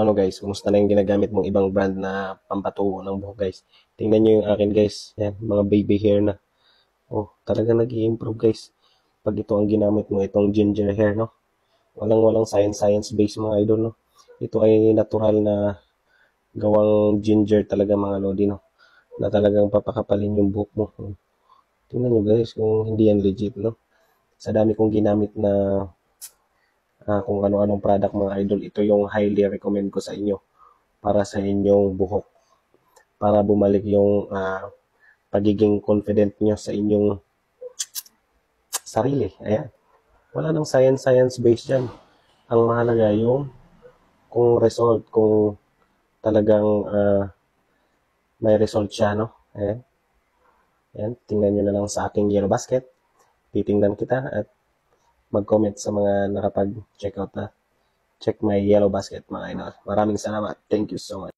Ano guys, kumusta na yung ginagamit mong ibang brand na pampatubo ng buhok guys? Tingnan nyo yung akin guys. Yan, mga baby hair na. Oh, talaga nag-i-improve guys. Pag ito ang ginamit mo, itong ginger hair, no? Walang science base mga idol, no? Ito ay natural na gawang ginger talaga mga lodi, no? Na talagang papakapalin yung buhok mo. Tingnan nyo guys kung hindi yan legit, no? Sa dami kong ginamit na kung ano-anong product mga idol, ito yung highly recommend ko sa inyo para sa inyong buhok. Para bumalik yung pagiging confident nyo sa inyong sarili. Ayan. Wala nang science based dyan. Ang mahalaga yung kung result, kung talagang may result siya, no? Ayan. Ayan. Tingnan nyo na lang sa aking yellow basket. Titingnan kita at mag-comment sa mga nakapag-check out na. Check my yellow basket mga idol. Maraming salamat. Thank you so much.